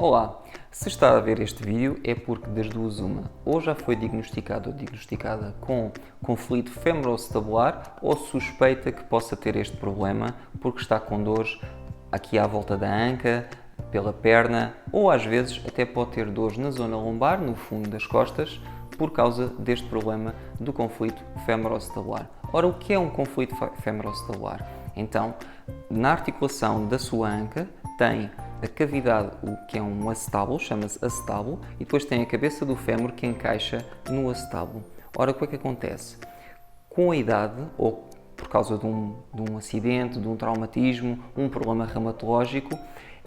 Olá, se está a ver este vídeo é porque das duas uma, ou já foi diagnosticado ou diagnosticada com conflito femoroacetabular ou suspeita que possa ter este problema porque está com dores aqui à volta da anca, pela perna ou às vezes até pode ter dores na zona lombar, no fundo das costas, por causa deste problema do conflito femoroacetabular. Ora, o que é um conflito femoroacetabular? Então, na articulação da sua anca tem a cavidade, o que é um acetábulo, chama-se acetábulo, e depois tem a cabeça do fémur que encaixa no acetábulo. Ora, o que é que acontece? Com a idade, ou por causa de um acidente, de um traumatismo, um problema reumatológico,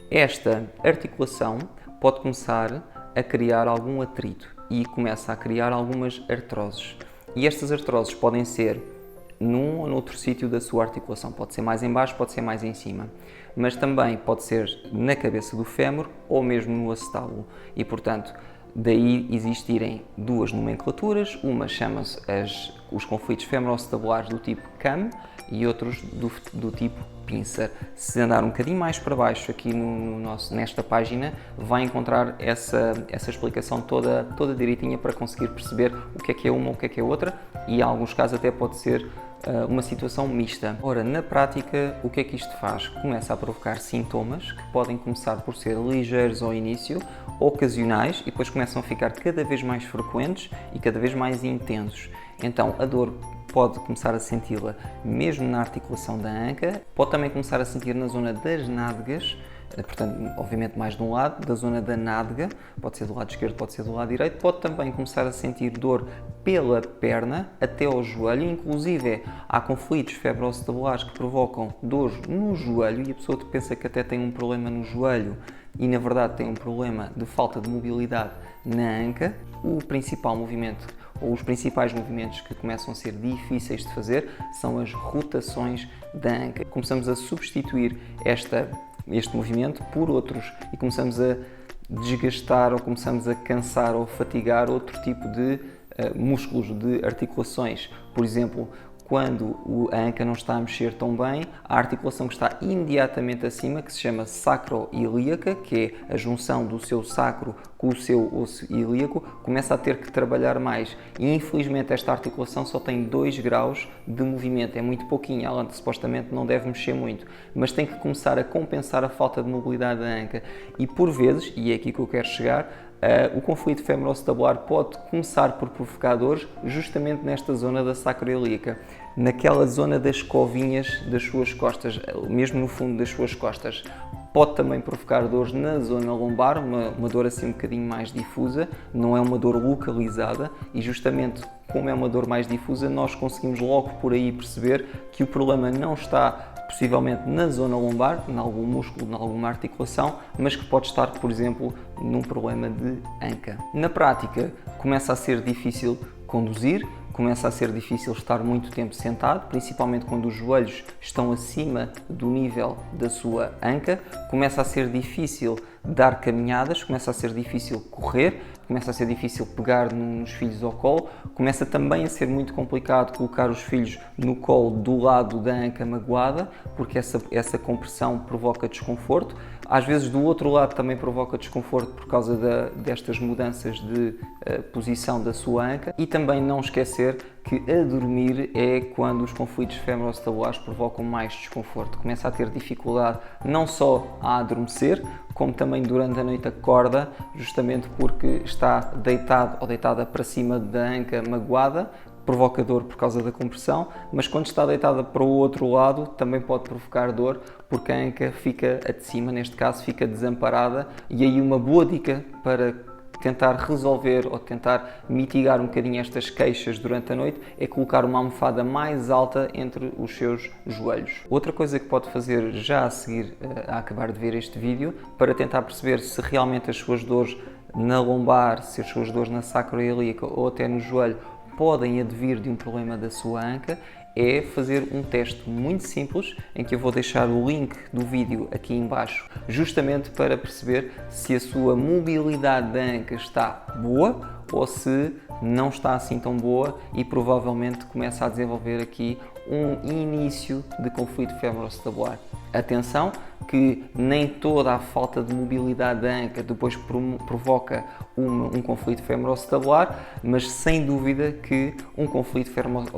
esta articulação pode começar a criar algum atrito e começa a criar algumas artroses. E estas artroses podem ser num ou noutro sítio da sua articulação. Pode ser mais em baixo, pode ser mais em cima. Mas também pode ser na cabeça do fémur ou mesmo no acetábulo. E, portanto, daí existirem duas nomenclaturas. Uma chama-se os conflitos femoroacetabulares do tipo CAM e outros do tipo pincer. Se andar um bocadinho mais para baixo aqui nesta página, vai encontrar essa explicação toda direitinha para conseguir perceber o que é uma, o que é outra, e em alguns casos até pode ser uma situação mista. Ora, na prática, o que é que isto faz? Começa a provocar sintomas que podem começar por ser ligeiros ao início, ocasionais, e depois começam a ficar cada vez mais frequentes e cada vez mais intensos. Então, a dor pode começar a senti-la mesmo na articulação da anca, pode também começar a sentir na zona das nádegas, portanto, obviamente mais de um lado, da zona da nádega, pode ser do lado esquerdo, pode ser do lado direito, pode também começar a sentir dor pela perna até ao joelho, inclusive há conflitos femoroacetabulares que provocam dor no joelho e a pessoa pensa que até tem um problema no joelho e na verdade tem um problema de falta de mobilidade na anca. O principal movimento ou os principais movimentos que começam a ser difíceis de fazer são as rotações da anca. Começamos a substituir este movimento por outros e começamos a desgastar ou começamos a cansar ou fatigar outro tipo de músculos, de articulações. Por exemplo, quando a anca não está a mexer tão bem, a articulação que está imediatamente acima, que se chama sacroiliaca, que é a junção do seu sacro com o seu osso ilíaco, começa a ter que trabalhar mais. E infelizmente esta articulação só tem 2 graus de movimento, é muito pouquinho, ela supostamente não deve mexer muito, mas tem que começar a compensar a falta de mobilidade da anca. E por vezes, e é aqui que eu quero chegar, o conflito femoroacetabular pode começar por provocar dores justamente nesta zona da sacroiliaca, naquela zona das covinhas das suas costas, mesmo no fundo das suas costas. Pode também provocar dores na zona lombar, uma dor assim um bocadinho mais difusa, não é uma dor localizada, e justamente como é uma dor mais difusa, nós conseguimos logo por aí perceber que o problema não está possivelmente na zona lombar, em algum músculo, em alguma articulação, mas que pode estar, por exemplo, num problema de anca. Na prática, começa a ser difícil conduzir, começa a ser difícil estar muito tempo sentado, principalmente quando os joelhos estão acima do nível da sua anca, começa a ser difícil dar caminhadas, começa a ser difícil correr, começa a ser difícil pegar nos filhos ao colo, começa também a ser muito complicado colocar os filhos no colo do lado da anca magoada, porque essa compressão provoca desconforto. Às vezes do outro lado também provoca desconforto por causa destas mudanças de posição da sua anca. E também não esquecer que a dormir é quando os conflitos femoroacetabulares provocam mais desconforto. Começa a ter dificuldade não só a adormecer, como também durante a noite acorda, justamente porque está deitado ou deitada para cima da anca magoada, provoca dor por causa da compressão, mas quando está deitada para o outro lado também pode provocar dor porque a anca fica a de cima, neste caso fica desamparada, e aí uma boa dica para tentar resolver ou tentar mitigar um bocadinho estas queixas durante a noite é colocar uma almofada mais alta entre os seus joelhos. Outra coisa que pode fazer já a seguir a acabar de ver este vídeo, para tentar perceber se realmente as suas dores na lombar, se as suas dores na sacroiliaca ou até no joelho podem advir de um problema da sua anca, é fazer um teste muito simples, em que eu vou deixar o link do vídeo aqui em baixo, justamente para perceber se a sua mobilidade da anca está boa ou se não está assim tão boa e provavelmente começa a desenvolver aqui um início de conflito femoroacetabular. Atenção que nem toda a falta de mobilidade da anca depois provoca um conflito femoroacetabular, mas sem dúvida que um conflito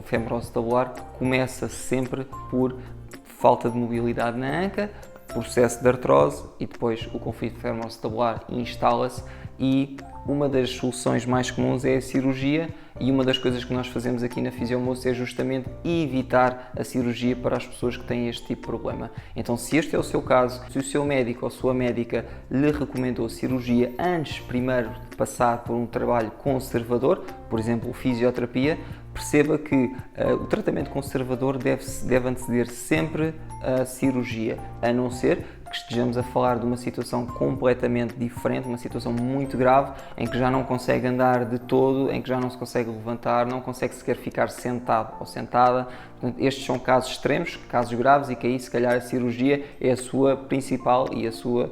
femoroacetabular começa sempre por falta de mobilidade na anca, processo de artrose e depois o conflito femoroacetabular instala-se e uma das soluções mais comuns é a cirurgia e uma das coisas que nós fazemos aqui na Fisiomoço é justamente evitar a cirurgia para as pessoas que têm este tipo de problema. Então, se este é o seu caso, se o seu médico ou a sua médica lhe recomendou cirurgia antes primeiro de passar por um trabalho conservador, por exemplo, fisioterapia, perceba que o tratamento conservador deve anteceder sempre a cirurgia, a não ser que estejamos a falar de uma situação completamente diferente, uma situação muito grave, em que já não consegue andar de todo, em que já não se consegue levantar, não consegue sequer ficar sentado ou sentada. Portanto, estes são casos extremos, casos graves, e que aí se calhar a cirurgia é a sua principal e a sua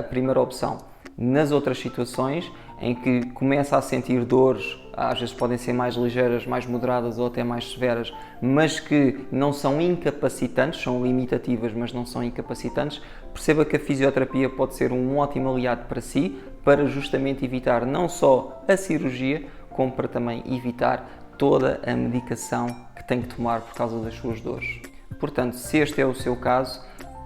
primeira opção. Nas outras situações em que começa a sentir dores, às vezes podem ser mais ligeiras, mais moderadas ou até mais severas, mas que não são incapacitantes, são limitativas, mas não são incapacitantes, perceba que a fisioterapia pode ser um ótimo aliado para si, para justamente evitar não só a cirurgia, como para também evitar toda a medicação que tem que tomar por causa das suas dores. Portanto, se este é o seu caso,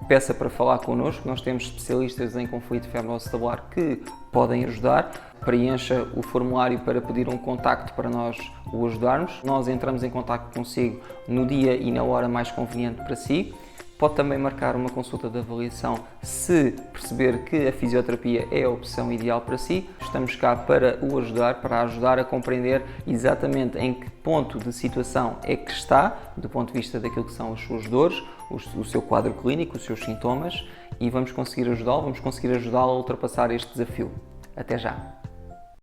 peça para falar connosco, nós temos especialistas em conflito femoroacetabular que podem ajudar. Preencha o formulário para pedir um contacto para nós o ajudarmos. Nós entramos em contacto consigo no dia e na hora mais conveniente para si. Pode também marcar uma consulta de avaliação se perceber que a fisioterapia é a opção ideal para si. Estamos cá para o ajudar, para ajudar a compreender exatamente em que ponto de situação é que está, do ponto de vista daquilo que são as suas dores, o seu quadro clínico, os seus sintomas, e vamos conseguir ajudá-lo a ultrapassar este desafio. Até já!